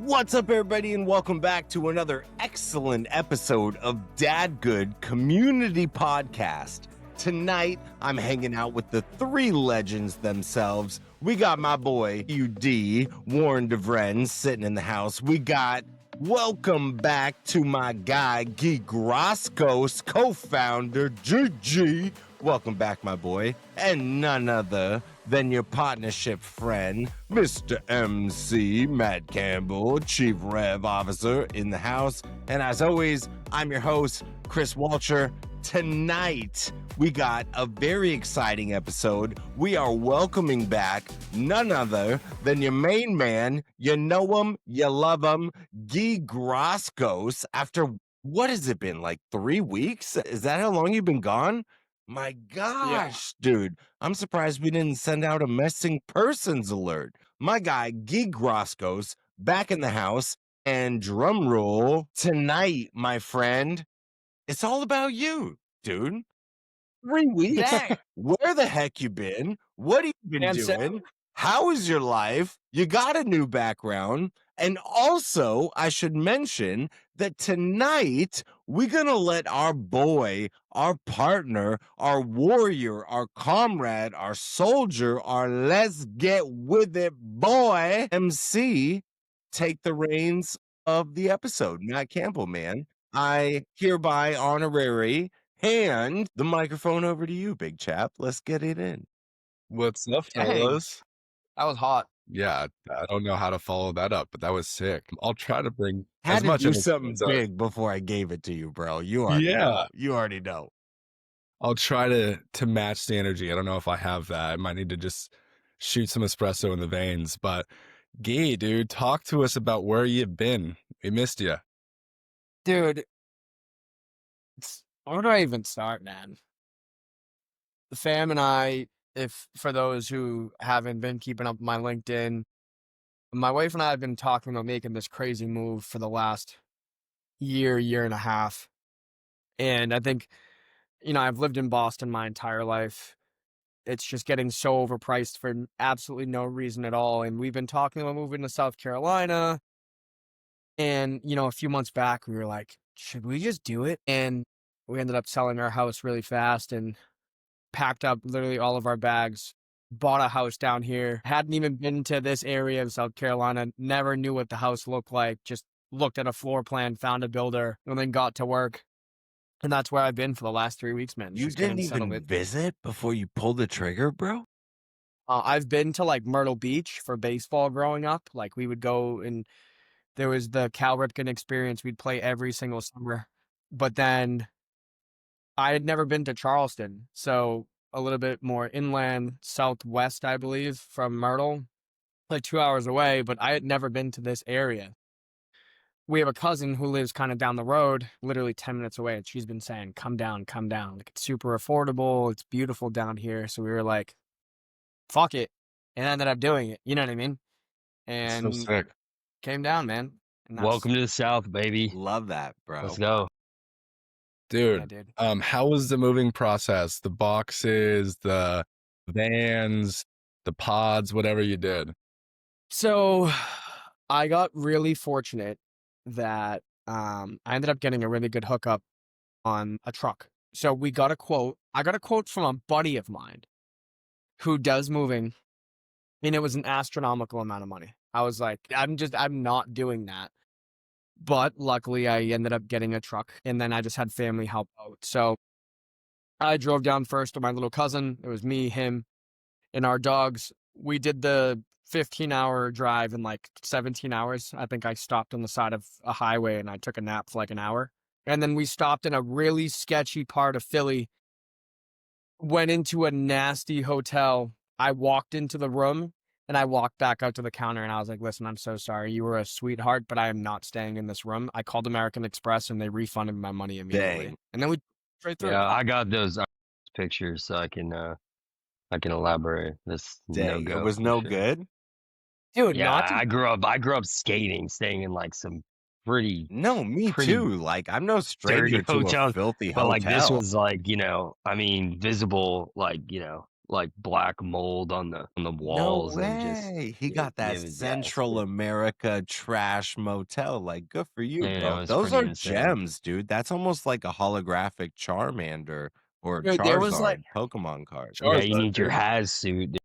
What's up, everybody, and welcome back to another excellent episode of Dadgood Community Podcast. Tonight, I'm hanging out with the three legends themselves. We got my boy, UD, Warren Devarennes, sitting in the house. We got welcome back to my guy, Gui Groscos, co-founder, GG. Welcome back, my boy. And none other than your partnership friend, Mr. MC Matt Campbell, Chief Rev Officer in the house. And as always, I'm your host, Chris Walcher. Tonight, we got a very exciting episode. We are welcoming back none other than your main man. You know him, you love him, Gui Groscos. After, what has it been, like 3 weeks? Is that how long you've been gone? My gosh, dude, I'm surprised we didn't send out a missing persons alert. My guy, Gui Groscos, back in the house, and drum roll, tonight, my friend, it's all about you, dude. 3 weeks? Where the heck you been? What have you been doing? How is your life? You got a new background. And also, I should mention that tonight, we're going to let our boy, our partner, our warrior, our comrade, our soldier, our let's get with it boy, MC, take the reins of the episode. Matt Campbell, man. I hereby honorary hand the microphone over to you, big chap. Let's get it in. What's up, fellas? That was hot. Yeah, I don't know how to follow that up, but that was sick. I'll try to bring Had as to much do energy something as I- big before I gave it to you, bro. You already know. You already know. I'll try to match the energy. I don't know if I have that. I might need to just shoot some espresso in the veins. But Gui, dude, talk to us about where you've been. We missed you. Dude, where do I even start, man? The fam and I, if for those who haven't been keeping up with my LinkedIn, my wife and I have been talking about making this crazy move for the last year and a half. And I think, I've lived in Boston my entire life. It's just getting so overpriced for absolutely no reason at all. And we've been talking about moving to South Carolina. And, a few months back, we were like, should we just do it? And we ended up selling our house really fast and packed up literally all of our bags, bought a house down here, hadn't even been to this area of South Carolina, never knew what the house looked like, just looked at a floor plan, found a builder, and then got to work. And that's where I've been for the last 3 weeks, man. You Just getting didn't settled even in. visit before you pulled the trigger, bro? I've been to like Myrtle Beach for baseball growing up. Like we would go and there was the Cal Ripken experience. We'd play every single summer. But then I had never been to Charleston. So a little bit more inland, southwest, I believe, from Myrtle, like 2 hours away. But I had never been to this area. We have a cousin who lives kind of down the road, literally 10 minutes away. And she's been saying, come down, come down. Like, it's super affordable. It's beautiful down here. So we were like, fuck it. And ended up doing it. You know what I mean? And So sick. came down, man. And Welcome to the South, baby. Love that, bro. Let's go. Dude, dude. how was the moving process? The boxes, the vans, the pods, whatever you did. So I got really fortunate that I ended up getting a really good hookup on a truck. So we got a quote. I got a quote from a buddy of mine who does moving, and it was an astronomical amount of money. I was like, I'm not doing that. But luckily I ended up getting a truck, and then I just had family help out. So I drove down first with my little cousin. It was me, him, and our dogs. We did the 15-hour drive in like 17 hours. I think I stopped on the side of a highway and I took a nap for like an hour. And then we stopped in a really sketchy part of Philly, went into a nasty hotel. I walked into the room and I walked back out to the counter and I was like, listen, I'm so sorry. You were a sweetheart, but I am not staying in this room. I called American Express and they refunded my money immediately. Dang. And then we straight through. Yeah, I got those pictures, so I can elaborate. This Dang, no-go it was for no sure. good? Dude, Yeah, not to I grew up skating, staying in like some pretty No, me Pretty too. Like, I'm no stranger dirty to a hotels, filthy but like this hotel. was like, visible, like, like black mold on the No walls and just way. He got that it was Central America trash motel. Like, good for you, yeah, it bro. was Those pretty are insane. gems, dude. That's almost like a holographic Charmander or Dude, there was like Charizard Pokemon card. Yeah, you Charizard, need your dude. Haz suit. Dude.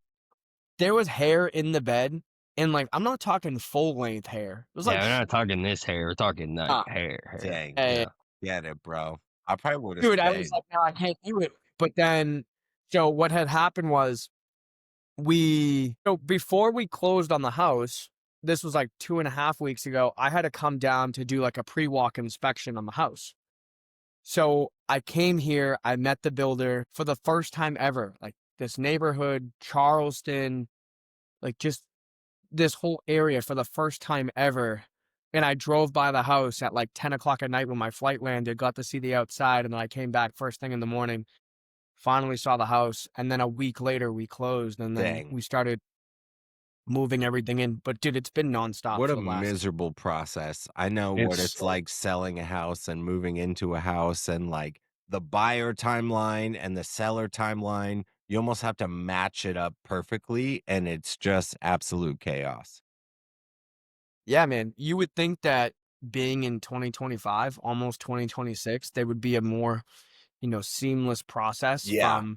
there was hair in the bed, and like I'm not talking full length hair. It was Yeah, like we're not talking this hair. We're talking like ah, hair. Dang. eh, Yeah. Get it, bro. I probably would have dude, I was stayed. like, no, I can't do it. But then, so what had happened was before we closed on the house, this was like 2.5 weeks ago, I had to come down to do like a pre-walk inspection on the house. So I came here, I met the builder for the first time ever, like this neighborhood, Charleston, like just this whole area for the first time ever. And I drove by the house at like 10 o'clock at night when my flight landed, got to see the outside, and then I came back first thing in the morning, finally saw the house, and then a week later we closed, and then Dang. we started moving everything in. But dude, it's been nonstop What for a the last. miserable process. I know what it's like selling a house and moving into a house and like the buyer timeline and the seller timeline. You almost have to match it up perfectly, and it's just absolute chaos. Yeah, man, you would think that being in 2025, almost 2026, there would be a more, seamless process Yeah. from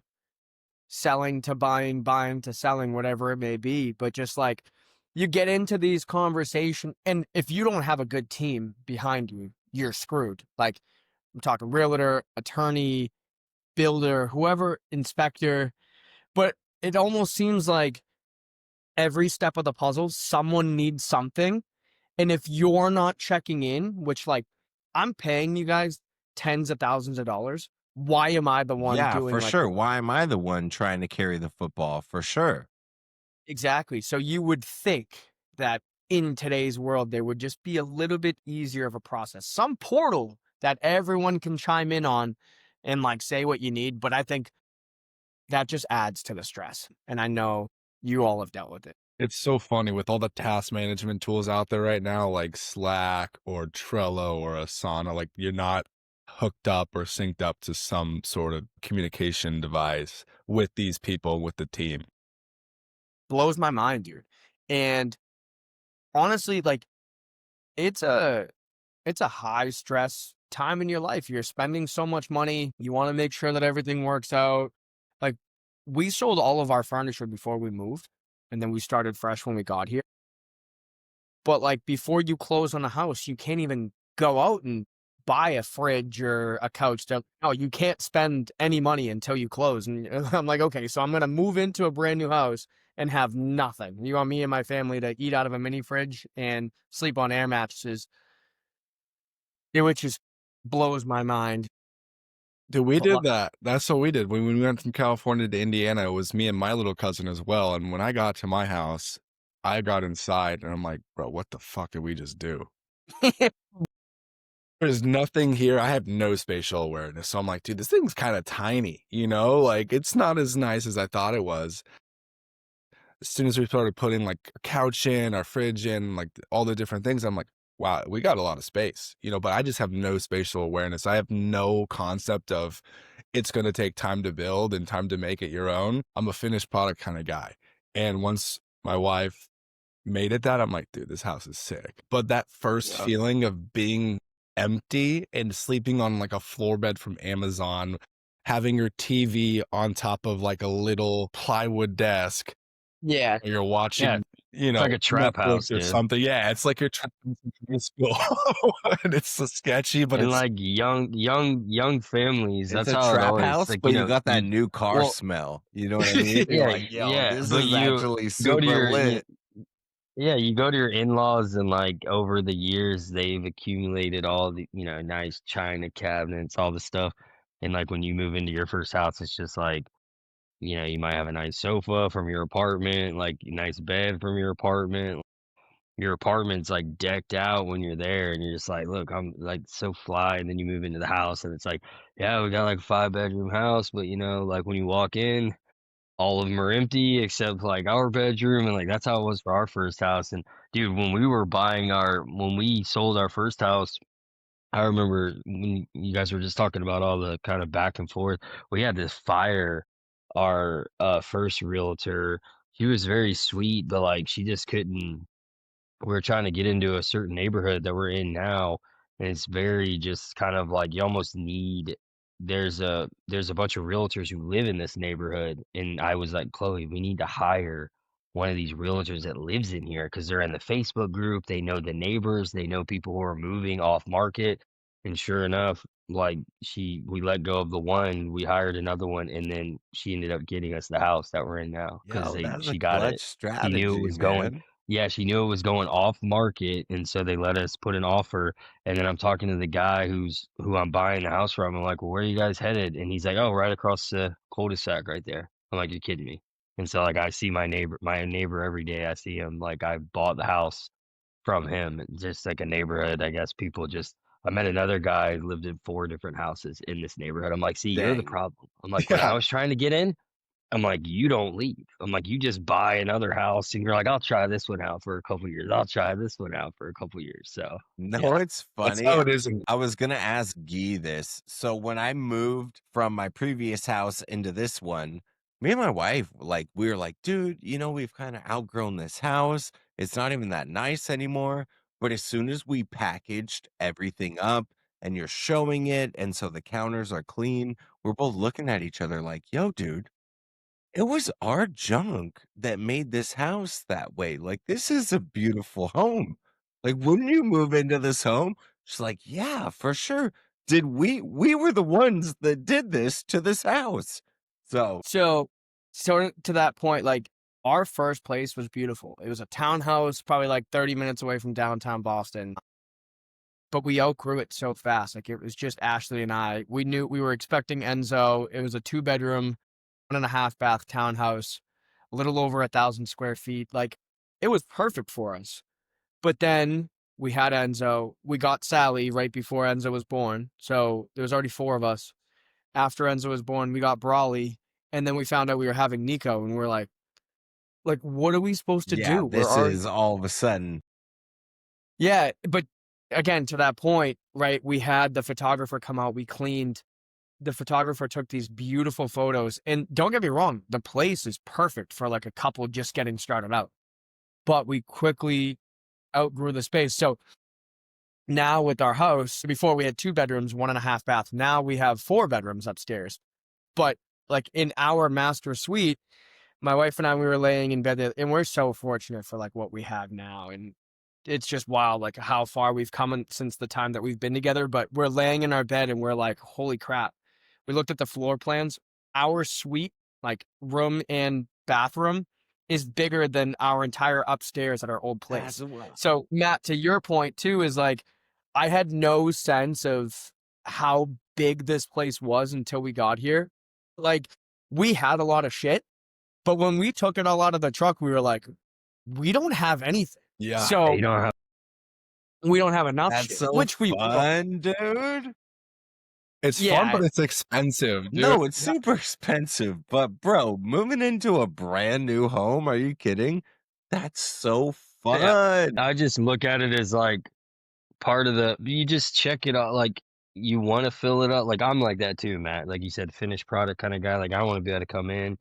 selling to buying, buying to selling, whatever it may be. But just like you get into these conversations, and if you don't have a good team behind you, you're screwed. Like I'm talking realtor, attorney, builder, whoever, inspector. But it almost seems like every step of the puzzle, someone needs something. And if you're not checking in, which like I'm paying you guys tens of thousands of dollars, why am I the one Yeah, doing for like sure. Why am I the one trying to carry the football? For sure. exactly? So you would think that in today's world, there would just be a little bit easier of a process, some portal that everyone can chime in on and like say what you need. But I think that just adds to the stress. And I know you all have dealt with it. It's so funny with all the task management tools out there right now, like Slack or Trello or Asana, like you're not hooked up or synced up to some sort of communication device with these people, with the team. Blows my mind, dude. And honestly, like it's a high stress time in your life. You're spending so much money. You want to make sure that everything works out. Like we sold all of our furniture before we moved, and then we started fresh when we got here. But like before you close on a house, you can't even go out and buy a fridge or a couch. No, you can't spend any money until you close. And I'm like, okay, so I'm gonna move into a brand new house and have nothing. You want me and my family to eat out of a mini fridge and sleep on air mattresses, which just blows my mind. Dude, we But did that. That's what we did. When we went from California to Indiana, it was me and my little cousin as well. And when I got to my house, I got inside and I'm like, bro, what the fuck did we just do? There's nothing here. I have no spatial awareness. So I'm like, dude, this thing's kind of tiny, like it's not as nice as I thought it was. As soon as we started putting like a couch in, our fridge in, like all the different things, I'm like, wow, we got a lot of space, but I just have no spatial awareness. I have no concept of it's going to take time to build and time to make it your own. I'm a finished product kind of guy. And once my wife made it that, I'm like, dude, this house is sick. But that first feeling of being empty and sleeping on like a floor bed from Amazon, having your TV on top of like a little plywood desk. yeah, You're watching, it's like a trap Netflix house, or dude. something. Yeah, it's like you're trapped in high school, and it's so sketchy, but and it's like young families. It's That's a how it trap always house, like but you got that new car well, smell. You know what I mean? You're yeah, like, yo, yeah. this But is you actually go to super your lit. you go to your in-laws and like over the years they've accumulated all the nice china cabinets, all the stuff, and like when you move into your first house, it's just like you might have a nice sofa from your apartment, like a nice bed from your apartment. Your apartment's like decked out when you're there, and you're just like, look, I'm like so fly. And then you move into the house, and it's like, yeah, we got like a 5-bedroom house, but like when you walk in, all of them are empty except like our bedroom, and like that's how it was for our first house. And dude, when we sold our first house, I remember when you guys were just talking about all the kind of back and forth. We had this fire our first realtor. She was very sweet, but like she just couldn't. We're trying to get into a certain neighborhood that we're in now, and it's very just kind of like you almost need. There's a bunch of realtors who live in this neighborhood, and I was like, Chloe, we need to hire one of these realtors that lives in here because they're in the Facebook group. They know the neighbors. They know people who are moving off market. And sure enough, like we let go of the one, we hired another one, and then she ended up getting us the house that we're in now because Yo, that's a she got clutch it. She knew it strategy, was going. man. Yeah, she knew it was going off market, and so they let us put an offer. And then I'm talking to the guy who I'm buying the house from. I'm like, "Well, where are you guys headed?" And he's like, "Oh, right across the cul-de-sac right there." I'm like, "You're kidding me." And so like I see my neighbor every day. I see him like I bought the house from him. Just like a neighborhood, I guess people just. I met another guy who lived in 4 different houses in this neighborhood. I'm like, "See, you're the Dang. problem." I'm like, when I Yeah. was trying to get in. I'm like, you don't leave. I'm like, you just buy another house and you're like, I'll try this one out for a couple years. I'll try this one out for a couple years. So No, yeah. it's That's funny. how it is. And I was gonna ask Guy this. So when I moved from my previous house into this one, me and my wife, like, we were like, dude, we've kind of outgrown this house. It's not even that nice anymore. But as soon as we packaged everything up and you're showing it, and so the counters are clean, we're both looking at each other like, yo, dude, it was our junk that made this house that way. Like, this is a beautiful home. Like, wouldn't you move into this home? She's like, yeah, for sure. Did we were the ones that did this to this house. So, So to that point, like our first place was beautiful. It was a townhouse, probably like 30 minutes away from downtown Boston. But we outgrew it so fast. Like it was just Ashley and I. We knew we were expecting Enzo. It was a 2-bedroom, 1.5 bath townhouse, a little over 1,000 square feet. Like it was perfect for us. But then we had Enzo. We got Sally right before Enzo was born. So there was already 4 of us. After Enzo was born, we got Brawley. And then we found out we were having Nico. And we're like, what are we supposed to yeah, do? We're this already, is all of a sudden. yeah. But again, to that point, right? We had the photographer come out. We cleaned. The photographer took these beautiful photos. And don't get me wrong, the place is perfect for like a couple just getting started out. But we quickly outgrew the space. So now with our house, before we had 2 bedrooms, 1.5 bath. Now we have 4 bedrooms upstairs. But like in our master suite, my wife and I, we were laying in bed and we're so fortunate for like what we have now. And it's just wild, like how far we've come since the time that we've been together. But we're laying in our bed and we're like, holy crap. We looked at the floor plans. Our suite, like room and bathroom, is bigger than our entire upstairs at our old place. That's what So Matt, to your point too, is like, I had no sense of how big this place was until we got here. Like we had a lot of shit, but when we took it all out of the truck, we were like, we don't have anything. yeah. So you don't have. we don't have enough that's shit, so which we fun, dude. It's fun, yeah. but it's expensive, dude. No, it's super expensive. But bro, moving into a brand new home, are you kidding? That's so fun. I just look at it as like part of you just check it out. Like you want to fill it up. Like I'm like that too, Matt. Like you said, finished product kind of guy. Like I want to be able to come in.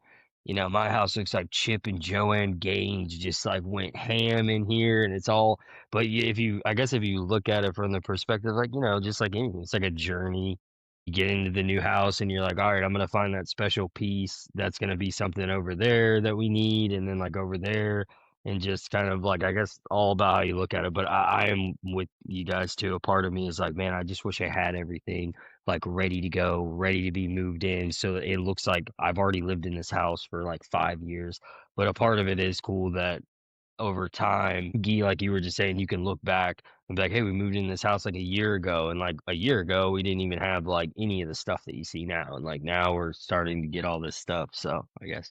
My house looks like Chip and Joanne Gaines just like went ham in here, and it's all. But I guess if you look at it from the perspective, like just like anything, it's like a journey. You get into the new house, and you're like, all right, I'm gonna find that special piece that's gonna be something over there that we need, and then like over there, and just kind of like I guess all about how you look at it. But I am with you guys too. A part of me is like, man, I just wish I had everything like ready to go, ready to be moved in. So it looks like I've already lived in this house for like 5 years. But a part of it is cool that over time, Guy, like you were just saying, you can look back and be like, hey, we moved in this house like a year ago. And like a year ago, we didn't even have like any of the stuff that you see now. And like now we're starting to get all this stuff. So I guess.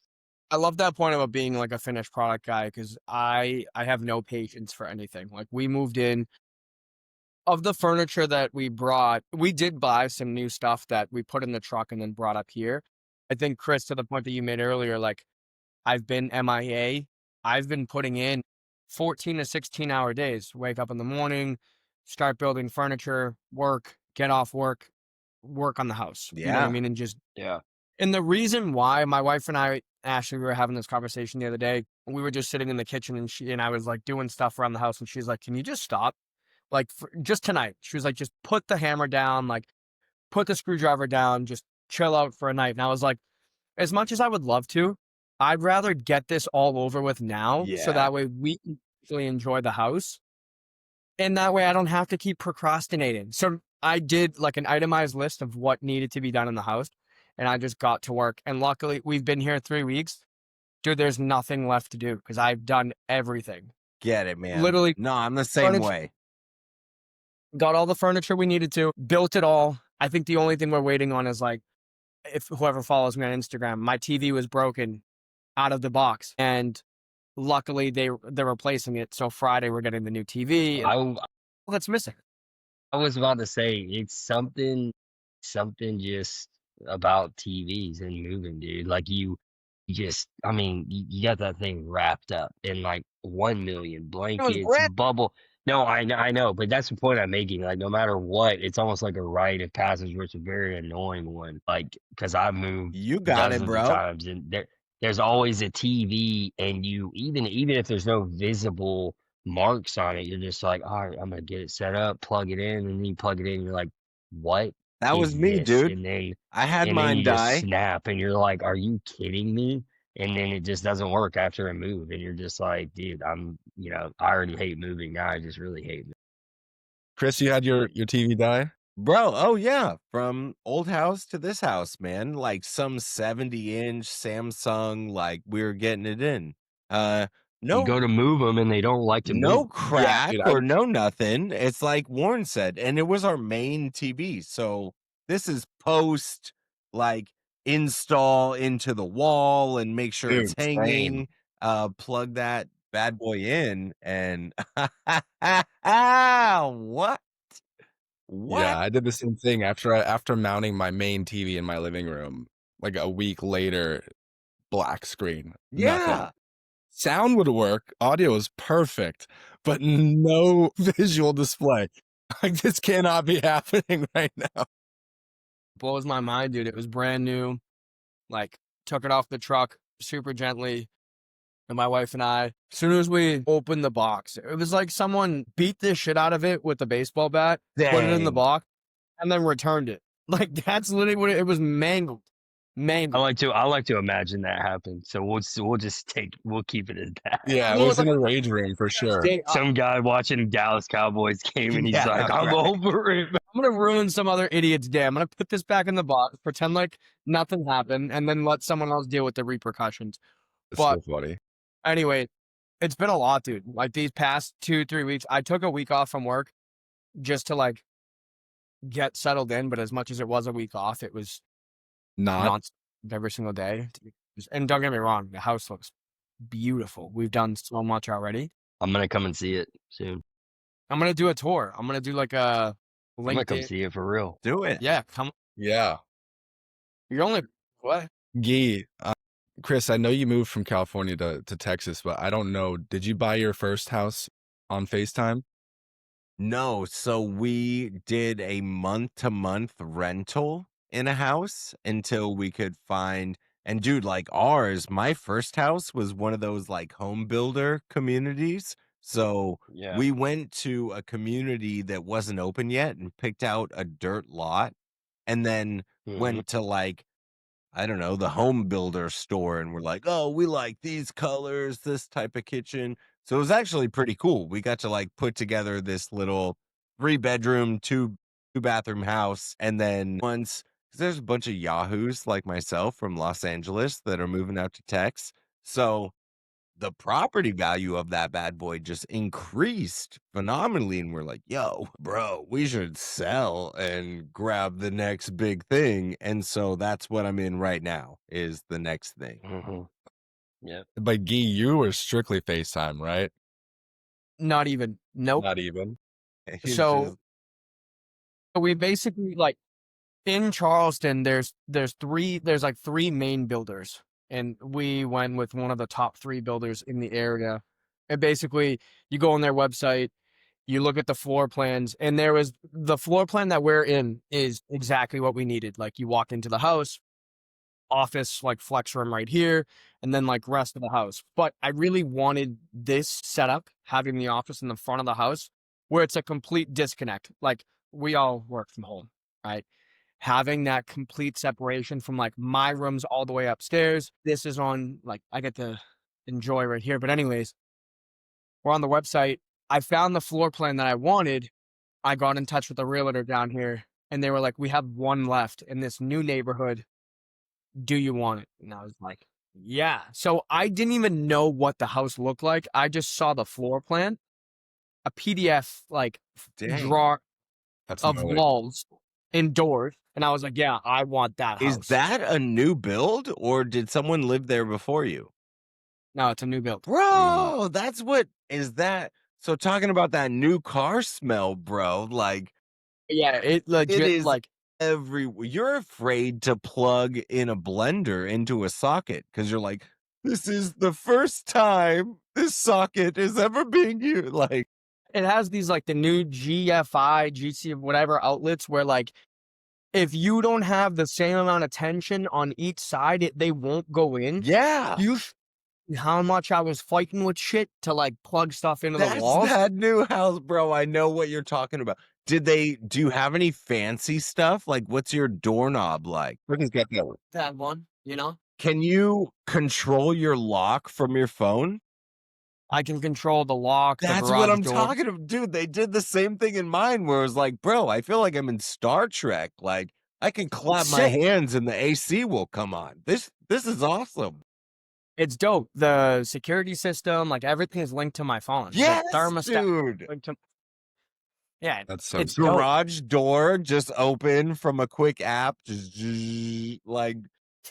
I love that point about being like a finished product guy because I have no patience for anything. Like we moved in of the furniture that we brought, we did buy some new stuff that we put in the truck and then brought up here. I think Chris, to the point that you made earlier, like I've been MIA. I've been putting in 14 to 16-hour days. Wake up in the morning, start building furniture, work, get off work, work on the house. You know what I Yeah. mean? And just Yeah. And the reason why my wife and I, Ashley, we were having this conversation the other day. We were just sitting in the kitchen and she and I was like doing stuff around the house and she's like, can you just stop? Like just tonight. She was like, just put the hammer down, like put the screwdriver down, just chill out for a night. And I was like, as much as I would love to, I'd rather get this all over with now. So Yeah. that way we can actually enjoy the house. And that way I don't have to keep procrastinating. So I did like an itemized list of what needed to be done in the house. And I just got to work. And luckily we've been here 3 weeks. Dude, there's nothing left to do because I've done everything. Get it, man. Literally. No, I'm the same furniture- way. Got all the furniture we needed to, built it all. I think the only thing we're waiting on is like, if whoever follows me on Instagram, my TV was broken out of the box. And luckily they're replacing it. So Friday we're getting the new TV. And that's missing. I was about to say it's something just about TVs and moving, dude. Like you got that thing wrapped up in like 1 million blankets, brand- bubble. No, I know, but that's the point I'm making. Like no matter what, it's almost like a rite of passage, where it's a very annoying one. Like because I've moved You got it, dozens bro. of times, and there's always a TV, and you even if there's no visible marks on it, you're just like, all right, I'm gonna get it set up, plug it in, and then you plug it in, and you're like, what? That was is me, this? dude. And then I had then mine you just die. snap, and you're like, are you kidding me? And then it just doesn't work after a move, and you're just like, dude, I already hate moving. Now I just really hate moving. Chris, you had your TV die? Bro, oh yeah. From old house to this house, man. Like some 70-inch Samsung, like we were getting it in. You No go to move them, and they don't like to no move. crack dude, or no nothing. It's like Warren said, and it was our main TV. So this is post like install into the wall and make sure it's Dude, same. hanging. Plug that bad boy in and what? Yeah, I did the same thing after mounting my main TV in my living room. Like a week later, black screen. Nothing. Yeah. Sound would work, audio is perfect, but no visual display. Like this cannot be happening right now. Blows my mind, dude. It was brand new. Like took it off the truck super gently. And my wife and I, as soon as we opened the box, it was like someone beat the shit out of it with a baseball bat, put it in the Dang. box, and then returned it. Like that's literally what it was, mangled. I like to imagine that happen. So we'll keep it as that. Yeah, it Well, was it's in a rage room for sure. Some guy watching Dallas Cowboys game, and he's Yeah, like, I'm right. over it. I'm gonna ruin some other idiot's day. I'm gonna put this back in the box, pretend like nothing happened, and then let someone else deal with the repercussions. It's But so funny. anyway, it's been a lot, dude. Like these past 2-3 weeks, I took a week off from work just to like get settled in. But as much as it was a week off, it was Not nonstop every single day. And don't get me wrong, the house looks beautiful. We've done so much already. I'm gonna come and see it soon. I'm gonna do a tour. I'm gonna do like a I'm gonna come LinkedIn. see it for real. Do it. Yeah, come. yeah. You're only what? Gui, Chris, I know you moved from California to Texas, but I don't know. Did you buy your first house on FaceTime? No, so we did a month-to-month rental in a house until we could find. And dude, like ours, my first house was one of those like home builder communities. So Yeah. we went to a community that wasn't open yet and picked out a dirt lot and then went to like, I don't know, the home builder store and we're like, oh, we like these colors, this type of kitchen. So it was actually pretty cool. We got to like put together this little 3-bedroom, 2-bathroom house. And then once, 'cause there's a bunch of yahoos like myself from Los Angeles that are moving out to Tex. So the property value of that bad boy just increased phenomenally. And we're like, yo, bro, we should sell and grab the next big thing. And so that's what I'm in right now is the next thing. Yeah. But Gui, you were strictly FaceTime, right? Not even. Nope. Not even. He's So just- we basically like in Charleston, there's like 3 main builders, and we went with one of the top 3 builders in the area. And basically, you go on their website, you look at the floor plans, and there was the floor plan that we're in is exactly what we needed. Like you walk into the house, office, like flex room right here, and then like rest of the house. But I really wanted this setup, having the office in the front of the house, where it's a complete disconnect. Like we all work from home, right? Having that complete separation from like my rooms all the way upstairs. This is on, like, I get to enjoy right here. But anyways, we're on the website. I found the floor plan that I wanted. I got in touch with the realtor down here, and they were like, we have one left in this new neighborhood. Do you want it? And I was like, yeah. So I didn't even know what the house looked like. I just saw the floor plan, a PDF like Dang. draw That's of gnarly. walls and doors. And I was like, yeah, I want that house. Is that a new build, or did someone live there before you? No, it's a new build. Bro, that's what is that. So talking about that new car smell, bro, like Yeah, it legit, is like, you're afraid to plug in a blender into a socket because you're like, this is the first time this socket is ever being used. Like, it has these like the new GFI, GC, whatever outlets where like, if you don't have the same amount of tension on each side, they won't go in. yeah, How much I was fighting with shit to like plug stuff into the that's walls. that new house, bro. I know what you're talking about. Do you have any fancy stuff? Like, what's your doorknob like? Britain's got that one. That one, you know, Can you control your lock from your phone? I can control the lock. That's the what garage I'm door. talking about, dude. They did the same thing in mine, where it was like, bro, I feel like I'm in Star Trek. Like, I can clap my Sick. hands and the AC will come on. This is awesome. It's dope. The security system, like everything is linked to my phone. Yes, the thermostat dude. linked to. Yeah, That's so it's sick. dope. Garage door just open from a quick app. Just like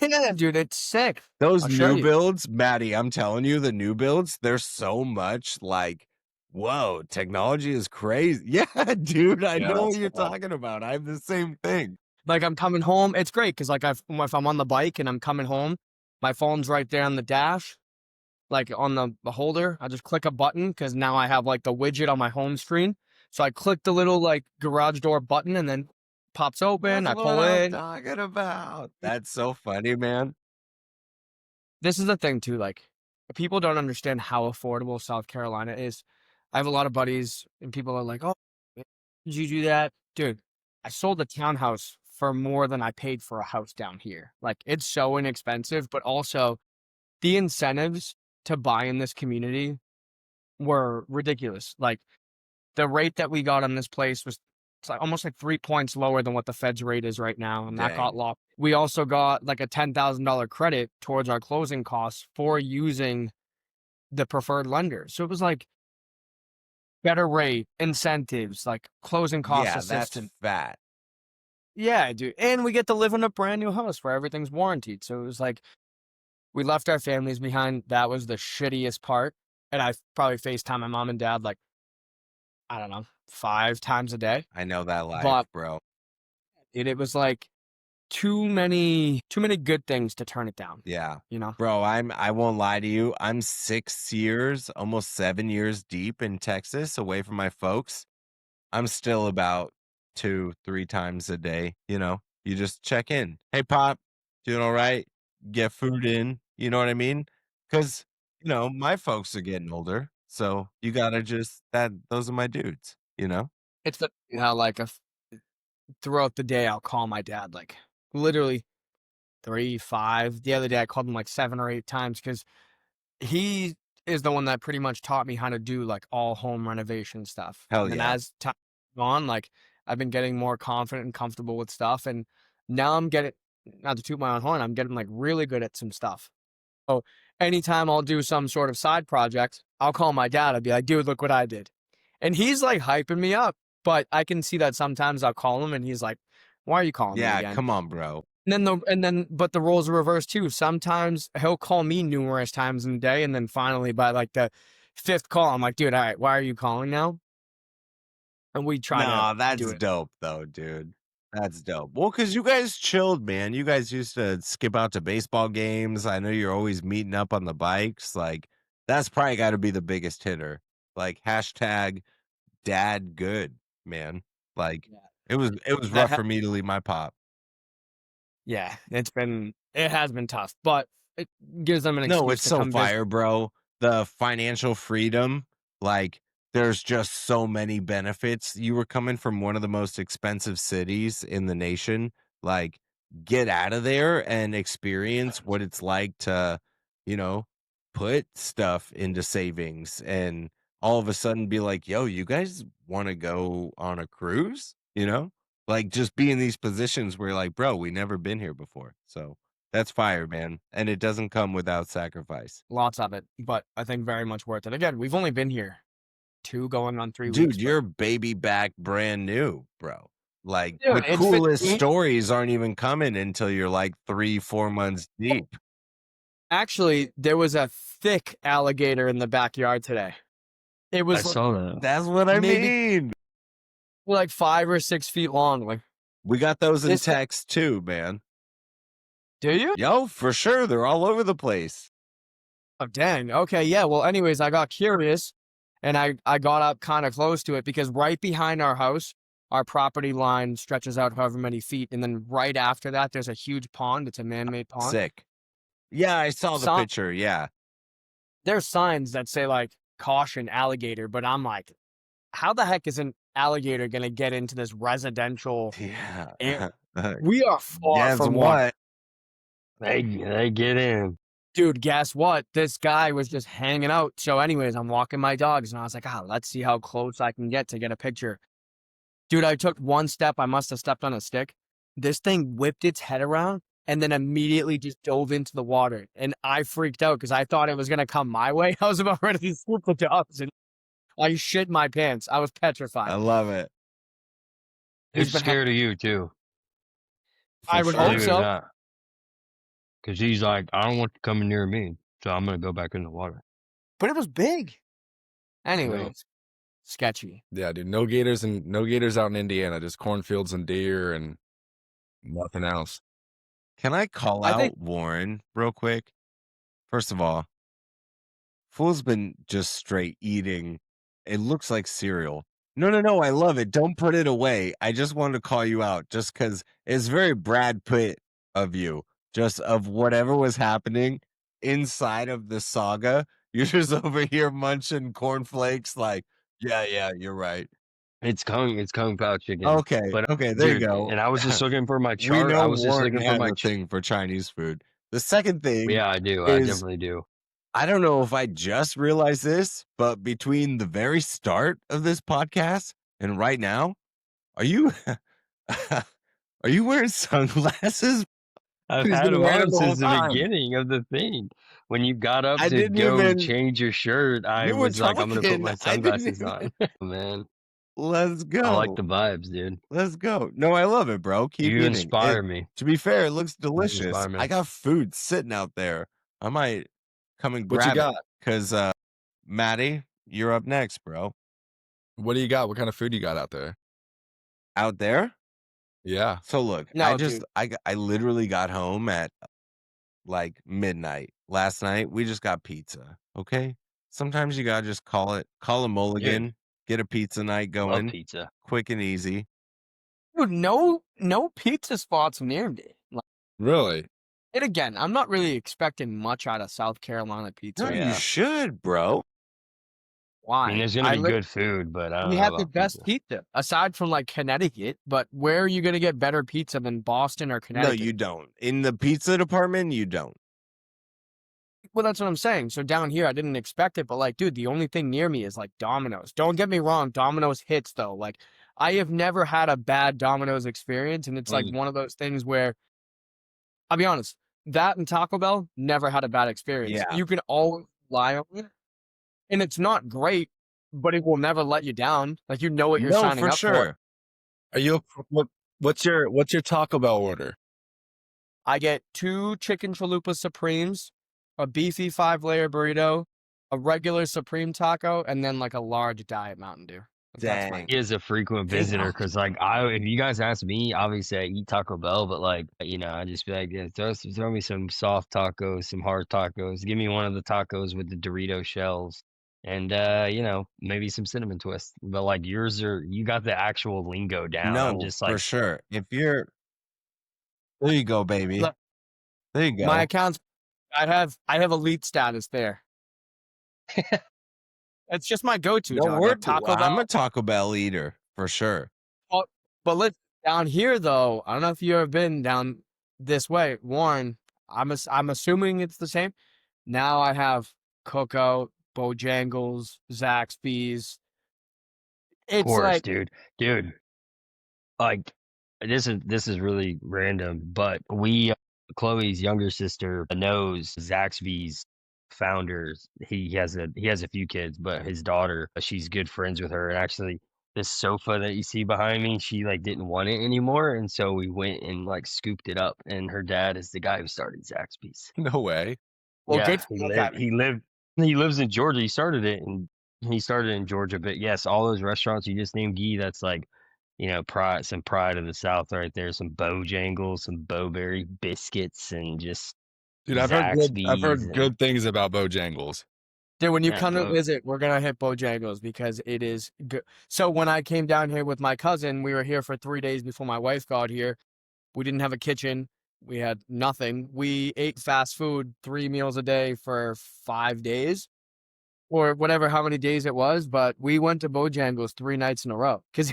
Yeah, dude, it's sick. those I'll show new you. builds, Maddie. I'm telling you, the new builds, they're so much like, whoa, technology is crazy. Yeah, dude, I Yeah, know what that's you're wild. talking about. I have the same thing. Like I'm coming home, it's great because like if I'm on the bike and I'm coming home, my phone's right there on the dash, like on the holder. I just click a button because now I have like the widget on my home screen. So I click the little like garage door button and then pops open. That's I pull what I'm in. talking about. That's so funny, man. This is the thing too. Like people don't understand how affordable South Carolina is. I have a lot of buddies and people are like, "Oh, did you do that, dude?" I sold a townhouse for more than I paid for a house down here. Like it's so inexpensive, but also the incentives to buy in this community were ridiculous. Like the rate that we got on this place was it's like almost like 3 points lower than what the Fed's rate is right now, and that got Dang. locked. We also got like a $10,000 credit towards our closing costs for using the preferred lender. So it was like better rate, incentives, like closing cost Yeah, that's assistance. fat. Yeah, dude. And we get to live in a brand new house where everything's warranted. So it was like we left our families behind. That was the shittiest part. And I probably FaceTime my mom and dad like, I don't know, 5 times a day. I know that life, But bro. it was like too many good things to turn it down, Yeah. you know? Bro, I won't lie to you. I'm 6 years, almost 7 years deep in Texas, away from my folks. I'm still about 2-3 times a day, you know. You just check in. Hey, Pop, doing all right? Get food in, you know what I mean? Because, you know, my folks are getting older. So you gotta those are my dudes, you know? It's the, like throughout the day, I'll call my dad, like literally 3, 5. The other day I called him like 7 or 8 times because he is the one that pretty much taught me how to do like all home renovation stuff. Hell And then yeah. as time gone, like I've been getting more confident and comfortable with stuff. And now I'm getting, not to toot my own horn, I'm getting like really good at some stuff. So anytime I'll do some sort of side project, I'll call my dad. I'll be like, dude, look what I did. And he's like hyping me up. But I can see that sometimes I'll call him and he's like, why are you calling me Yeah, again? come on, bro. But the roles are reversed too. Sometimes he'll call me numerous times in the day, and then finally by like the 5th call, I'm like, dude, all right, why are you calling now? And we try No, to do that's it. dope though, dude. That's dope. Well, because you guys chilled, man. You guys used to skip out to baseball games. I know you're always meeting up on the bikes. Like, that's probably got to be the biggest hitter. Like, hashtag dad good, man. Like, Yeah. it was That rough ha- for me to leave my pop. Yeah, it's been it has been tough, but it gives them an excuse No, it's to so come visit. fire, bro. The financial freedom, like, there's just so many benefits. You were coming from one of the most expensive cities in the nation. Like, get out of there and experience what it's like to, you know, put stuff into savings and all of a sudden be like, yo, you guys want to go on a cruise? You know, like just be in these positions where you're like, bro, we never been here before. So that's fire, man. And it doesn't come without sacrifice. Lots of it, but I think very much worth it. Again, we've only been here 2 going on 3 Dude, weeks. you're baby back brand new, bro. Like Dude, the it's been coolest 8 stories aren't even coming until you're like 3-4 months deep. Actually, there was a thick alligator in the backyard today. It I was saw that. That's what I Maybe- mean. like 5 or 6 feet long. Like, We got those in This- text too, man. do you? Yo, for sure. They're all over the place. Oh, dang. Okay, yeah. Well, anyways, I got curious, and I got up kind of close to it because right behind our house, our property line stretches out however many feet, and then right after that, there's a huge pond. It's a man-made pond. Sick. Yeah, I saw the Some- picture. Yeah. There's signs that say like caution alligator, but I'm like, how the heck is an alligator gonna get into this residential? Yeah. We are far Guess from water. what? They get in. Dude, guess what? This guy was just hanging out. So, anyways, I'm walking my dogs, and I was like, let's see how close I can get to get a picture. Dude, I took one step. I must have stepped on a stick. This thing whipped its head around and then immediately just dove into the water. And I freaked out because I thought it was going to come my way. I was about ready to swoop the dogs, and I shit my pants. I was petrified. I love it. He's He's been scared of you too. I would sure. hope Believe it so. or not. Because he's like, I don't want you coming near me, so I'm gonna go back in the water. But it was big. Anyways, sketchy. Yeah, dude. No gators out in Indiana. Just cornfields and deer and nothing else. Can I call I out think- Warren real quick? First of all, Fool's been just straight eating. It looks like cereal. No. I love it. Don't put it away. I just wanted to call you out just because it's very Brad Pitt of you, just of whatever was happening inside of the saga. You're just over here munching cornflakes like, yeah, you're right. It's Kung Pao chicken. Okay, But, okay, there you dude, go. And I was just looking for my We chart. know I was just Warren looking for has my a thing for Chinese food. The second thing, Yeah, I do. I is- definitely do. I don't know if I just realized this, but between the very start of this podcast and right now, are you are you wearing sunglasses? I've He's had been them wearing on them the whole since the time. beginning of the thing. When you got up I to didn't go even- change your shirt, I You were was like, I'm gonna put my talking. I didn't sunglasses on. Man, Let's go. I like the vibes, dude. Let's go. No, I love it, bro. Keep You eating. inspire It- me. To be fair, it looks delicious. inspire me. I got food sitting out there. I might come and What you grab got? it because Maddie, you're up next, bro. What do you got? What kind of food you got out there? Out there. Yeah. So look, No, dude. I literally got home at like midnight last night. We just got pizza. Okay. Sometimes you gotta just call a mulligan, get a pizza night Love going, pizza. quick and easy. Dude, no pizza spots near me. Like, Really? and again, I'm not really expecting much out of South Carolina pizza. No, Yeah. you should, bro. Why? I mean, there's gonna be good food, but I don't We know have the about best pizza. pizza aside from like Connecticut. But where are you gonna get better pizza than Boston or No, Connecticut? you don't. In the pizza department, you don't. Well, that's what I'm saying. So down here, I didn't expect it, but like, dude, the only thing near me is like Domino's. Don't get me wrong, Domino's hits though. Like, I have never had a bad Domino's experience, and it's like one of those things where, I'll be honest, that and Taco Bell never had a bad experience. Yeah. You can always rely on it, and it's not great, but it will never let you down. Like, you know what you're No, signing for up sure. for. Are you what's your Taco Bell order? I get 2 chicken chalupa supremes, a beefy 5-layer burrito, a regular supreme taco, and then like a large diet Mountain Dew. That's Dang. He is a frequent Damn. visitor because, like, if you guys ask me, obviously I eat Taco Bell, but like, I just be like, yeah, throw me some soft tacos, some hard tacos. Give me one of the tacos with the Dorito shells, and maybe some cinnamon twists. But like yours you got the actual lingo down. No, I'm just for like, sure. If you're there, you go, baby. Look, There you go. My accounts, I have elite status there. It's just my go-to, No, dog. At Taco Bell. I'm a Taco Bell eater for sure. But let's down here though. I don't know if you ever been down this way, Warren. I'm assuming it's the same. Now I have Coco, Bojangles, Zaxby's. Of It's course, like, dude. Like this is really random, but Chloe's younger sister knows Zaxby's founders. He has a few kids, but his daughter, she's good friends with her. And actually, this sofa that you see behind me, she like didn't want it anymore, and so we went and like scooped it up. And her dad is the guy who started Zaxby's. No way. well, Yeah, good. he lives in Georgia. He started it in Georgia. But yes, all those restaurants you just named, Guy, that's like, some pride of the South right there. Some Bojangles, some Bowberry biscuits, and just Dude, I've Zaxby's heard and- good things about Bojangles. Dude, when you Yeah, come to Bo- visit, we're gonna hit Bojangles because it is good. So when I came down here with my cousin, we were here for 3 days before my wife got here. We didn't have a kitchen. We had nothing. We ate fast food 3 meals a day for 5 days, or whatever, how many days it was. But we went to Bojangles 3 nights in a row because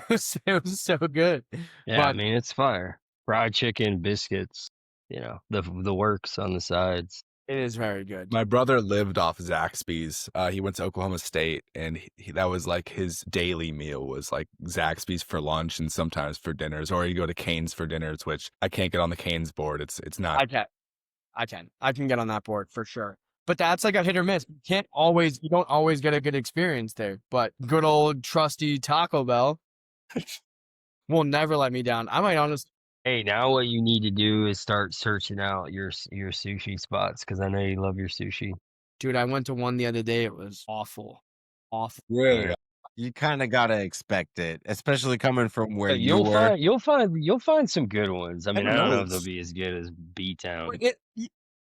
it was so good. Yeah, I But mean, it's fire. Fried chicken, biscuits, the works on the sides. it is very good. My brother lived off Zaxby's. He went to Oklahoma State, and that was like his daily meal was like Zaxby's for lunch and sometimes for dinners, or you go to Cane's for dinners, which I can't get on the Cane's board. It's not. I can get on that board for sure. But that's like a hit or miss. You don't always get a good experience there. But good old trusty Taco Bell will never let me down. I might honestly. Hey, now what you need to do is start searching out your sushi spots, because I know you love your sushi. Dude, I went to one the other day. It was awful. Awful. Really? You kind of gotta expect it, especially coming from where you You'll were. you'll find some good ones. I mean, I don't know if they'll knows? be as good as B-Town.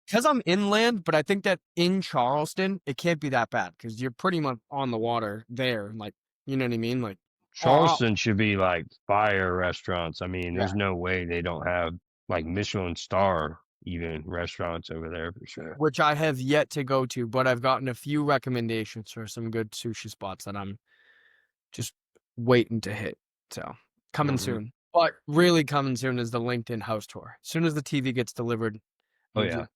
Because I'm inland, but I think that in Charleston, it can't be that bad because you're pretty much on the water there. Like, you know what I mean? Like, Charleston should be like fire restaurants. I mean, Yeah. there's no way they don't have like Michelin star even restaurants over there for sure. which I have yet to go to, but I've gotten a few recommendations for some good sushi spots that I'm just waiting to hit. So coming Mhm. soon. But really coming soon is the LinkedIn house tour. As soon as the TV gets delivered. Oh, we'll yeah. do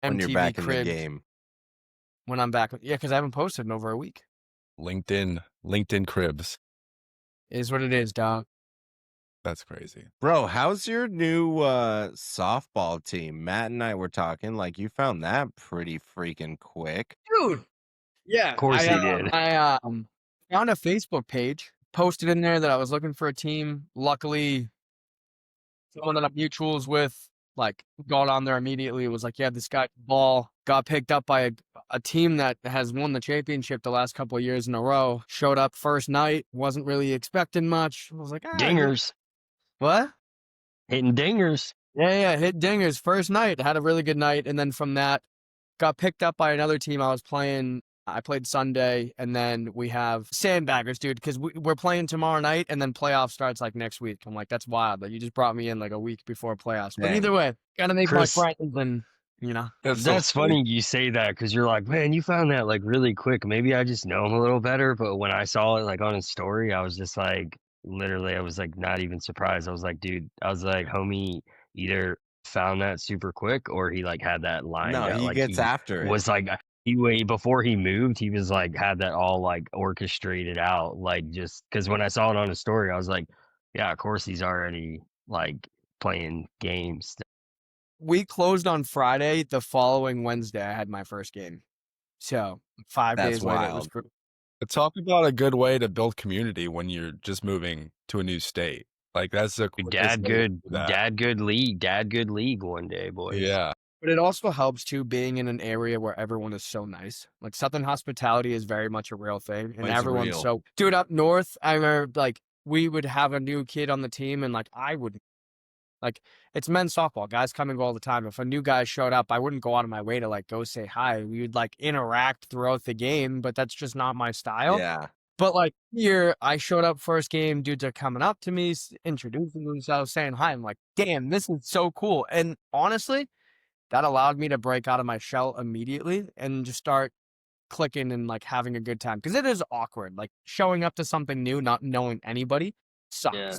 When you're MTV back in the cribs game. when I'm back. Yeah, because I haven't posted in over a week. LinkedIn cribs. Is what it is, dog. That's crazy. Bro, how's your new softball team? Matt and I were talking, like you found that pretty freaking quick. Dude. Yeah. Of course he did. I found a Facebook page, posted in there that I was looking for a team. Luckily, someone that I'm mutuals with, like, got on there immediately. It was like, yeah, this guy ball got picked up by a team that has won the championship the last couple of years in a row. Showed up first night, wasn't really expecting much. I was like, Dingers. What? Hitting dingers. Yeah, hit dingers first night. Had a really good night, and then from that, got picked up by another team I was playing. I played Sunday, and then we have sandbaggers, dude, because we're playing tomorrow night, and then playoff starts like next week. I'm like, that's wild. Like, you just brought me in like a week before playoffs. But Dang. either way, gotta make Chris- my friends, and That's funny you say that, because you're like, man, you found that like really quick. Maybe I just know him a little better. But when I saw it like on his story, I was just like, literally, I was like not even surprised. I was like, dude, homie either found that super quick or he like had that line. No, he gets after it. Was like before he moved, he was like had that all like orchestrated out, like just because when I saw it on his story, I was like, yeah, of course he's already like playing games. we closed on Friday. The following Wednesday, I had my first game. So 5 That's days later, it was wild. great. But talk about a good way to build community when you're just moving to a new state. Like that's the quickest way to do that. Dad good league one day, boys. Yeah. But it also helps too being in an area where everyone is so nice. Like Southern hospitality is very much a real thing, and It's everyone's real. so. Dude, up north, I remember like we would have a new kid on the team, and like I would, like it's men's softball. Guys come and go all the time. If a new guy showed up, I wouldn't go out of my way to like go say hi. We would like interact throughout the game, but that's just not my style. Yeah. But like here, I showed up first game, dudes are coming up to me, introducing themselves, saying hi. I'm like, damn, this is so cool. And honestly, that allowed me to break out of my shell immediately and just start clicking and like having a good time. Because it is awkward. Like showing up to something new, not knowing anybody sucks. Yeah.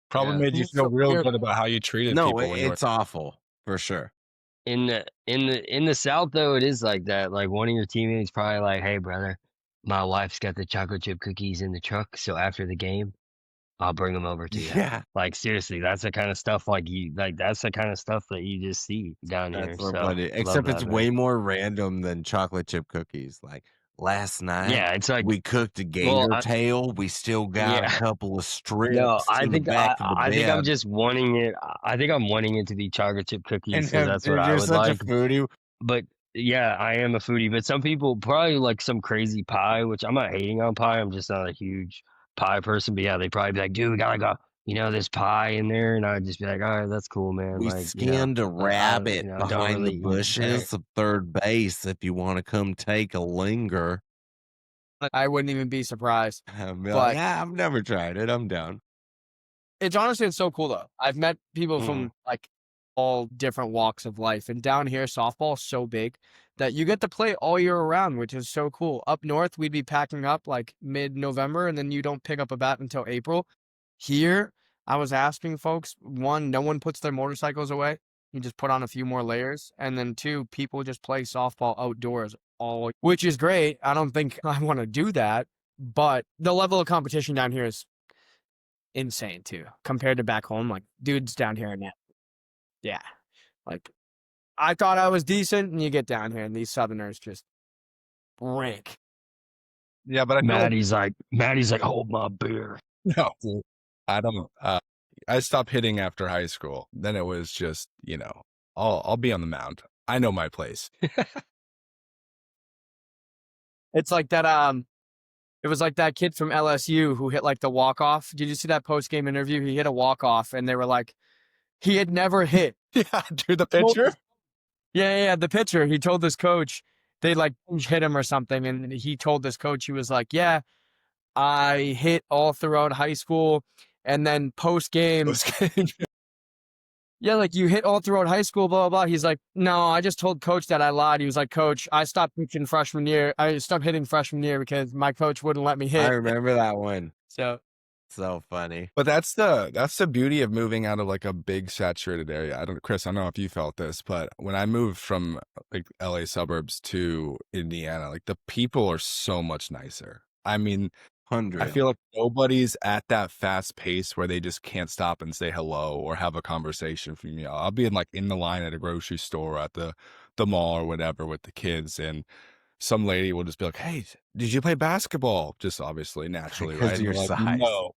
Probably Yeah. made you feel real good about how you treated No, people when you were it's awful for sure. In the South though, it is like that. Like one of your teammates probably like, "Hey brother, my wife's got the chocolate chip cookies in the truck, so after the game, I'll bring them over to you." Yeah, Like seriously, that's the kind of stuff that's the kind of stuff that you just see down here. that's so So funny. love Except that, it's man. way more random than chocolate chip cookies. Like last night, Yeah, it's like we cooked a well, gator tail. We still got a yeah. couple of No, strips I in the think back of the I think I'm bed. just wanting it. I think I'm wanting it to be chocolate chip cookies because that's what And I you're would such a like. foodie. But yeah, I am a foodie. But some people probably like some crazy pie, which I'm not hating on pie. I'm just not a huge pie person. But yeah, they probably be like, dude, we got like this pie in there, and I'd just be like, all right, that's cool, man. We Like, skinned a rabbit I don't behind the really. bushes of third base. If you want to come take a linger, I wouldn't even be surprised. I'd be like, But yeah, I've never tried it. I'm down. it's honestly, it's so cool though. I've met people from like all different walks of life, and down here, softball is so big that you get to play all year around, which is so cool. Up north, we'd be packing up like mid-November, and then you don't pick up a bat until April. Here, I was asking folks, one, no one puts their motorcycles away. You just put on a few more layers, and then two, people just play softball outdoors all, which is great. I don't think I want to do that, but the level of competition down here is insane too compared to back home. Like dudes down here now, yeah, like I thought I was decent, and you get down here and these Southerners just rank. Yeah, but I feel like Maddie's like, hold my beer. no, I don't. I stopped hitting after high school. Then it was just, I'll be on the mound. I know my place. It's like that. It was like that kid from LSU who hit like the walk off. Did you see that post game interview? He hit a walk off, and they were like, he had never hit. Yeah, dude, the pitcher. Yeah. The pitcher. He told this coach they like hit him or something, and he told this coach, he was like, "Yeah, I hit all throughout high school, and then post game, yeah, like you hit all throughout high school, blah, blah, blah." He's like, "No, I just told coach that I lied." He was like, "Coach, I stopped pitching freshman year. I stopped hitting freshman year because my coach wouldn't let me hit." I remember that one. So funny. But that's the beauty of moving out of like a big saturated area. Chris, I don't know if you felt this, but when I moved from like LA suburbs to Indiana, like the people are so much nicer. I mean, 100. I feel like nobody's at that fast pace where they just can't stop and say hello or have a conversation from you. I'll be in the line at a grocery store, at the mall or whatever with the kids, and some lady will just be like, "Hey, did you play basketball?" Just obviously, naturally, Because right? of your And we're size. like,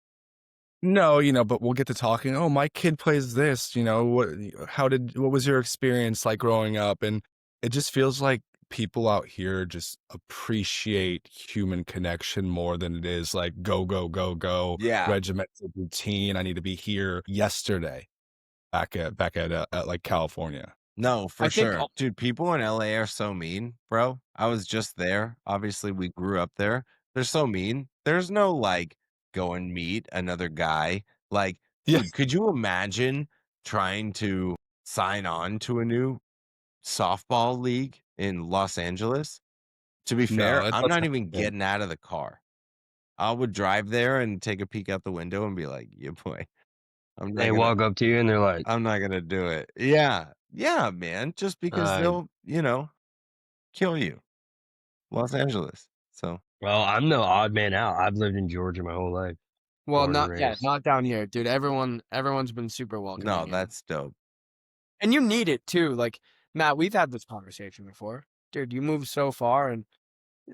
no, but we'll get to talking. "Oh, my kid plays this, what was your experience like growing up?" And it just feels like people out here just appreciate human connection more than it is like go, Yeah. regimented routine. I need to be here yesterday back at like California. No, for I think sure. Dude, people in LA are so mean, bro. I was just there. Obviously, we grew up there. They're so mean. There's no like go and meet another guy. Like, Yeah. dude, could you imagine trying to sign on to a new softball league in Los Angeles? To be fair, that I'm not doesn't even happen. getting out of the car. I would drive there and take a peek out the window and be like, "Yeah, boy, They walk up to you and they're like, I'm not gonna do it." Yeah, man. Just because they'll, kill you. Los Angeles. So well, I'm no odd man out. I've lived in Georgia my whole life. well, Born and raised. not down here, dude. Everyone's been super welcoming. no, here. that's dope. And you need it too. Like, Matt, we've had this conversation before. Dude, you moved so far, and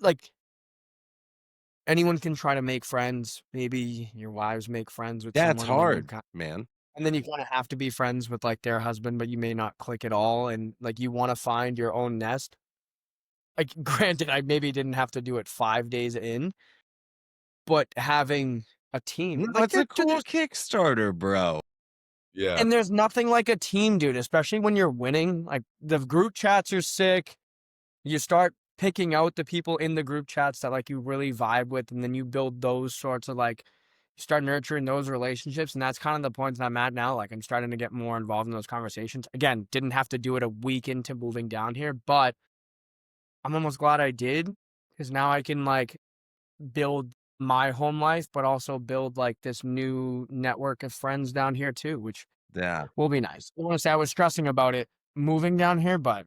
like anyone can try to make friends. Maybe your wives make friends with Yeah, someone. it's and then you hard, ki- man. And then you kind of have to be friends with like their husband, but you may not click at all. And like you want to find your own nest. Like, granted, I maybe didn't have to do it 5 days in, but having a team, like, What's a dude, cool there's- Kickstarter, bro? Yeah. and there's nothing like a team, dude, especially when you're winning. Like the group chats are sick. You start picking out the people in the group chats that like you really vibe with, and then you build those sorts of like start nurturing those relationships. And that's kind of the point that I'm at now. Like, I'm starting to get more involved in those conversations. Again, didn't have to do it a week into moving down here, but I'm almost glad I did, because now I can like build my home life, but also build like this new network of friends down here too, which Yeah. will be nice. I want to say I was stressing about it moving down here, but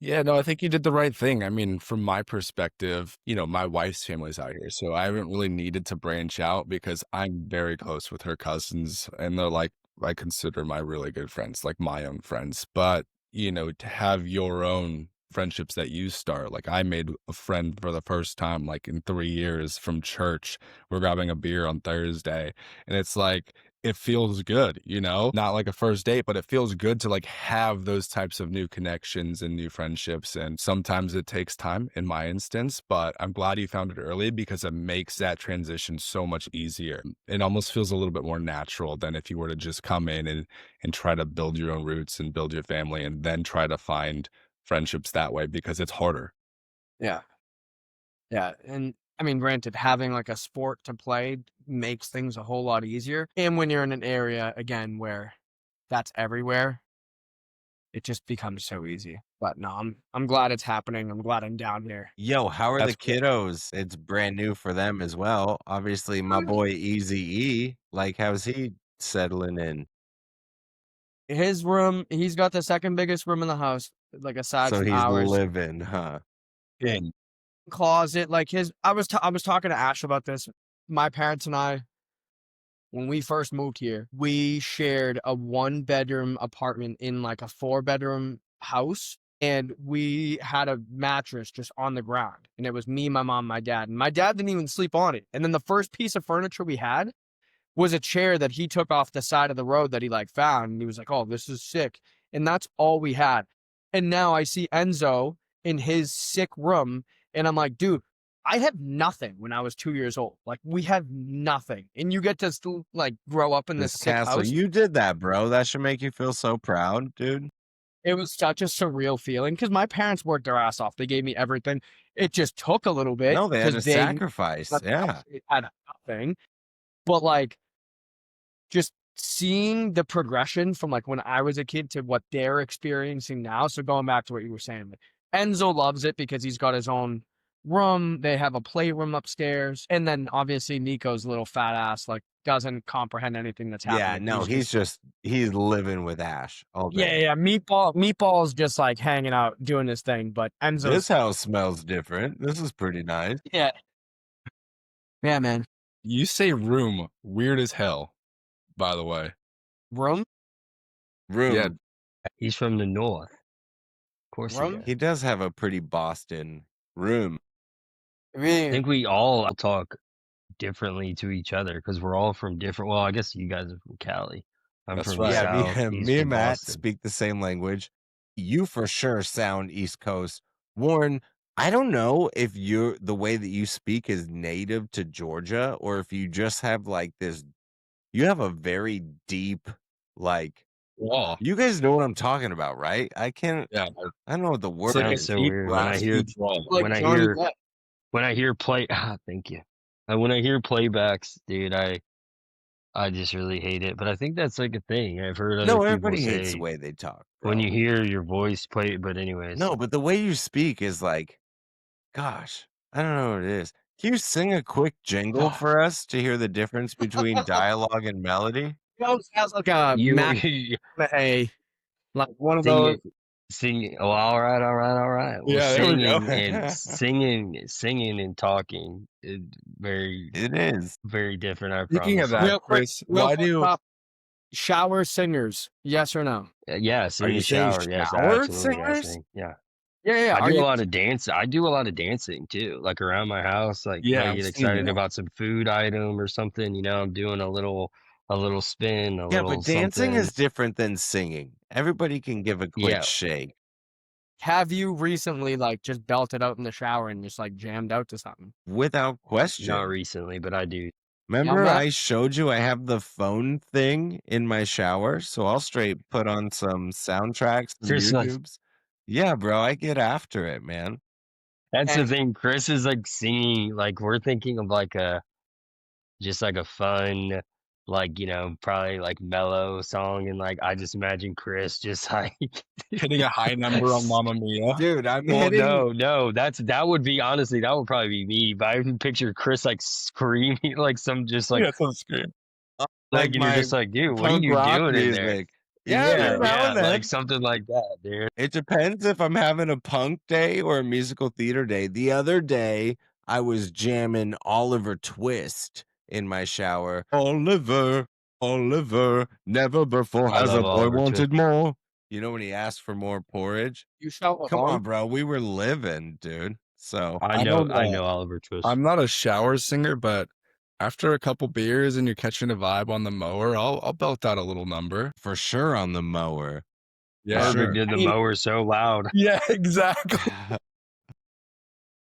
Yeah, no, I think you did the right thing. I mean, from my perspective, my wife's family's out here, so I haven't really needed to branch out because I'm very close with her cousins, and they're like, I consider my really good friends, like my own friends. But, to have your own friendships that you start, like I made a friend for the first time, like in 3 years from church. We're grabbing a beer on Thursday, and it's like, it feels good, not like a first date, but it feels good to like have those types of new connections and new friendships. And sometimes it takes time in my instance, but I'm glad you found it early because it makes that transition so much easier. It almost feels a little bit more natural than if you were to just come in and try to build your own roots and build your family and then try to find friendships that way, because it's harder. yeah. Yeah. And I mean, granted, having like a sport to play makes things a whole lot easier. And when you're in an area, again, where that's everywhere, it just becomes so easy. But no, I'm glad it's happening. I'm glad I'm down here. Yo, how are That's the kiddos? It's brand new for them as well. Obviously, my boy Easy E, like, how's he settling in? His room, he's got the second biggest room in the house, like aside So from he's ours. living, huh? And Closet, like his. I was talking to Ash about this. My parents and I, when we first moved here, we shared a 1-bedroom apartment in like a 4-bedroom house. And we had a mattress just on the ground. And it was me, my mom, my dad. And my dad didn't even sleep on it. And then the first piece of furniture we had was a chair that he took off the side of the road that he like found. And he was like, oh, this is sick. And that's all we had. And now I see Enzo in his sick room. And I'm like, dude, I had nothing when I was 2 years old. Like, we had nothing. And you get to still like grow up in this sick castle. house. You did that, bro. That should make you feel so proud, dude. It was such a surreal feeling because my parents worked their ass off. They gave me everything. It just took a little bit. No, they had to 'cause they sacrifice. Yeah. had nothing. But like, just seeing the progression from like when I was a kid to what they're experiencing now. So going back to what you were saying, like, Enzo loves it because he's got his own room. They have a playroom upstairs. And then obviously Nico's little fat ass like doesn't comprehend anything that's Yeah, happening. no, he's living with Ash all day. Yeah. Meatball's just like hanging out doing his thing, but Enzo's This house smells different. This is pretty nice. yeah, man. you say room weird as hell, by the way. Room. Room. Yeah. He's from the north. Of course he Rum? does. He does have a pretty Boston room. I Really? think we all talk differently to each other because we're all from different. Well, I guess you guys are from Cali. I'm That's from right. the Yeah, South. He's me from and Matt Boston. speak the same language. You for sure sound East Coast. Warren, I don't know if the way that you speak is native to Georgia or if you just have like this, you have a very deep, like, Wow. you guys know what I'm talking about, right? Yeah. I don't know what the word It's like a is. Sounds so deep, weird when I raspy hear drawl. Like when I Johnny hear Depp. when I hear play. Thank you. When I hear playbacks, dude, I just really hate it. But I think that's like a thing. I've heard other No, people everybody hates the say way they talk, when bro. you hear your voice play. But anyways, No, but the way you speak is like, gosh, I don't know what it is. Can you sing a quick jingle for us to hear the difference between dialogue and melody? Sounds like a you Matt a like one of those. singing. Oh, all right. Well, Yeah, there we go. singing and singing and talking is very, It is. very different. I Speaking promise. of that, Real quick, Chris, why do top shower singers? Yes or no? Yeah, sing Are in you the saying shower. Yes, shower absolutely. I singers? sing. Yeah. Yeah. I do a lot of dance. I do a lot of dancing too, like around my house. Like Yeah, when I I've get seen excited that. about some food item or something, I'm doing a little spin, a Yeah, little but dancing something. is different than singing. Everybody can give a quick Yeah. shake. Have you recently like just belted out in the shower and just like jammed out to something? Without Not question. recently, but I do. Remember Matt? I showed you I have the phone thing in my shower, so I'll straight put on some soundtracks and Chris, like, YouTubes. Yeah, bro, I get after it, man. that's the And- thing. Chris is like singing. Like we're thinking of like a just like a fun, like, probably like mellow song. And like, I just imagine Chris just like, Hitting a high number on Mamma Mia. Dude, I'm well, hitting no, that would be honestly, that would probably be me. But I even picture Chris like screaming, like some just like, Yeah, some scream. like and you're my just like, dude, what are punk you rock doing in there? music. Yeah, every Yeah, now and then. like something like that, dude. It depends if I'm having a punk day or a musical theater day. The other day, I was jamming Oliver Twist in my shower. Oliver, Oliver, never before I has a love boy Oliver Twist. wanted more. You know when he asked for more porridge? You shout Come along? on, bro. We were living, dude. So I don't know Oliver Twist. I'm not a shower singer, but after a couple beers and you're catching a vibe on the mower, I'll belt out a little number. for sure on the mower. Yeah, For Perfect, sure. dude. The I mean- mower's so loud. Yeah, exactly.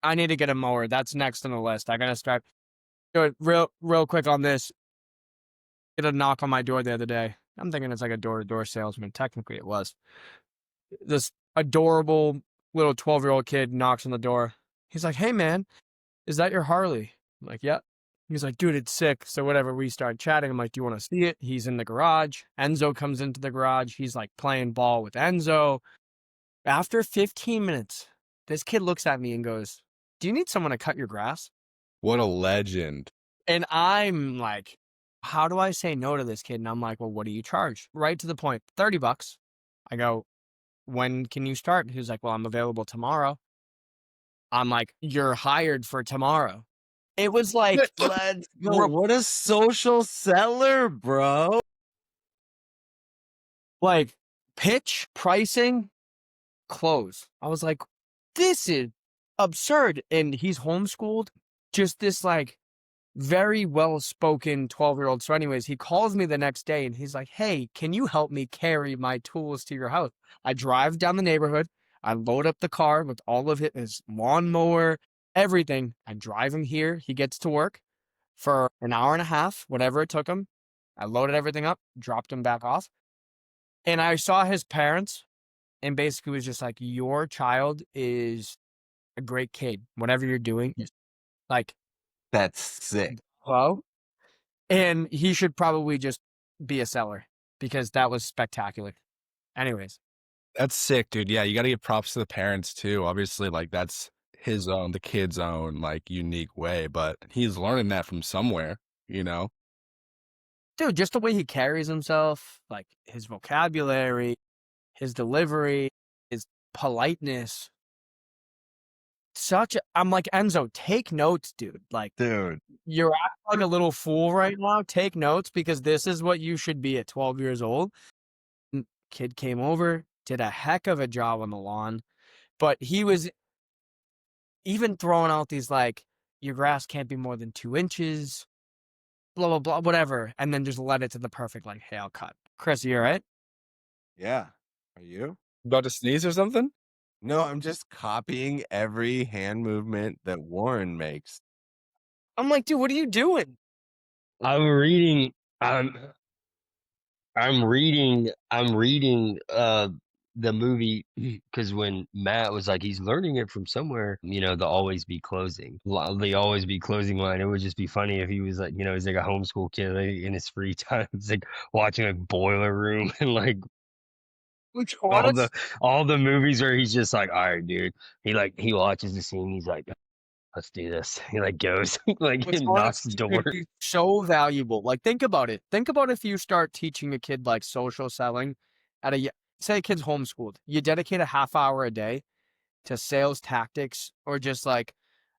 I need to get a mower. That's next on the list. I gotta start. Do it real quick on this. Get a knock on my door the other day. I'm thinking it's like a door-to-door salesman. Technically, it was. This adorable little 12-year-old kid knocks on the door. He's like, "Hey, man, is that your Harley?" I'm like, "Yep." He's like, "Dude, it's sick." So whatever, we start chatting. I'm like, "Do you want to see it?" He's in the garage. Enzo comes into the garage. He's like playing ball with Enzo. After 15 minutes, this kid looks at me and goes, "Do you need someone to cut your grass?" What a legend. And I'm like, how do I say no to this kid? And I'm like, well, what do you charge? Right to the point, $30. I go, when can you start? He was like, well, I'm available tomorrow. I'm like, you're hired for tomorrow. It was like, Let's go. What a social seller, bro. like pitch, pricing, close. I was like, this is absurd. And he's homeschooled, just this like very well-spoken 12-year-old. So anyways, he calls me the next day and he's like, hey, can you help me carry my tools to your house? I drive down the neighborhood. I load up the car with all of his lawnmower, everything. I drive him here. He gets to work for an hour and a half, whatever it took him. I loaded everything up, dropped him back off. And I saw his parents and basically was just like, your child is a great kid. Whatever you're doing, like, That's sick. hello? And he should probably just be a seller because that was spectacular. Anyways, That's sick, dude. Yeah, you got to give props to the parents too. Obviously, like that's the kid's own like unique way, but he's learning that from somewhere, you know? dude, just the way he carries himself, like his vocabulary, his delivery, his politeness. I'm like, Enzo, take notes, dude. Like, Dude. you're acting like a little fool right now. Take notes because this is what you should be at 12 years old. Kid came over, did a heck of a job on the lawn, but he was even throwing out these like, your grass can't be more than 2 inches, blah, blah, blah, whatever. And then just led it to the perfect, like, hey, I'll cut. Chris, you all right? Yeah. Are you? About to sneeze or something? No, I'm just copying every hand movement that Warren makes. I'm like, dude, what are you doing? I'm reading. I'm reading the movie because when Matt was like he's learning it from somewhere, the always be closing. The always be closing line. It would just be funny if he was like, he's like a homeschool kid like, in his free time. It's like watching like Boiler Room and like Which all the movies where he's just like, all right, dude. He watches the scene, he's like, let's do this. He like goes like What's he knocks honest, the door. so valuable. Like, think about it. Think about if you start teaching a kid like social selling at say a kid's homeschooled. You dedicate a half hour a day to sales tactics or just like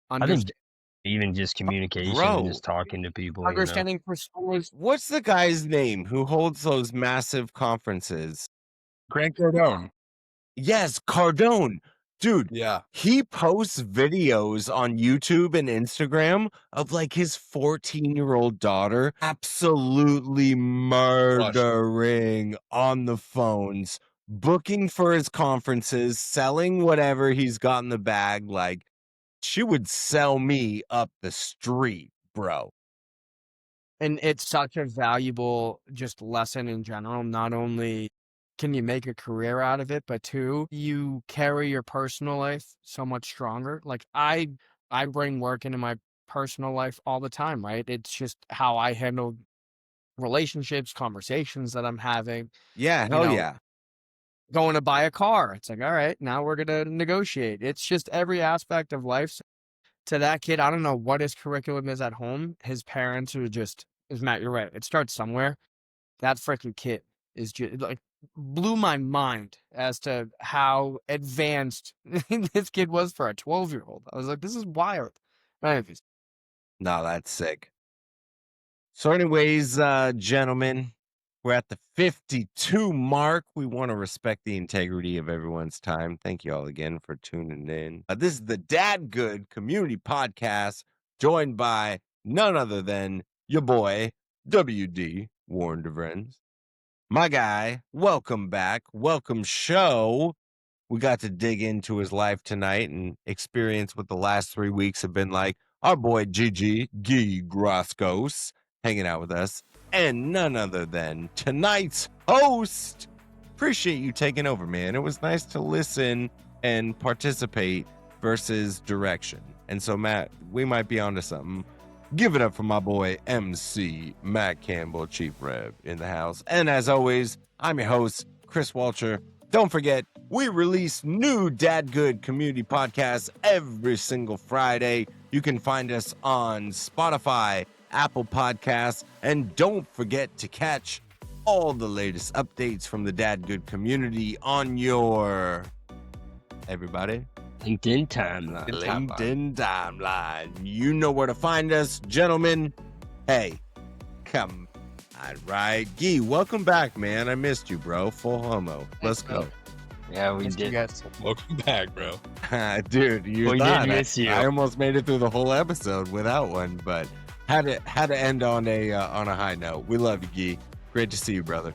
I think even just communication Bro. and just talking to people. understanding personas. What's the guy's name who holds those massive conferences? Grant Cardone. Yes, Cardone. Dude, Yeah. he posts videos on YouTube and Instagram of like his 14-year-old daughter absolutely murdering on the phones, booking for his conferences, selling whatever he's got in the bag. Like, she would sell me up the street, bro. And it's such a valuable just lesson in general. Not only can you make a career out of it, but two, you carry your personal life so much stronger. Like I bring work into my personal life all the time, right? It's just how I handle relationships, conversations that I'm having. Yeah, You hell know, yeah. going to buy a car. It's like, all right, now we're going to negotiate. It's just every aspect of life. So to that kid, I don't know what his curriculum is at home. His parents are just, is Matt, you're right. It starts somewhere. That freaking kid is just like blew my mind as to how advanced this kid was for a 12-year-old. I was like, this is wild. But anyways, No, that's sick. So anyways, gentlemen, we're at the 52 mark. We want to respect the integrity of everyone's time. Thank you all again for tuning in. This is the Dadgood Community Podcast, joined by none other than your boy, WD, Warren Devarennes. My guy, welcome back. Welcome show. We got to dig into his life tonight and experience what the last 3 weeks have been like. Our boy, Gui Groscos, hanging out with us, and none other than tonight's host. Appreciate you taking over, man. It was nice to listen and participate versus direction. And so, Matt, we might be onto something. Give it up for my boy, MC Matt Campbell, Chief Rev in the house. And as always, I'm your host, Chris Walcher. Don't forget, we release new Dadgood community podcasts every single Friday. You can find us on Spotify, Apple Podcasts, and don't forget to catch all the latest updates from the Dadgood community on your, everybody, LinkedIn timeline. LinkedIn timeline. You know where to find us, gentlemen. Hey, come. All right, Gui, welcome back, man. I missed you, bro. Full homo. Let's go. Yeah, we missed you did. guys. Welcome back, bro. Dude, you We thought did miss you. I almost made it through the whole episode without one, but had to end on a high note. We love you, Gui. Great to see you, brother.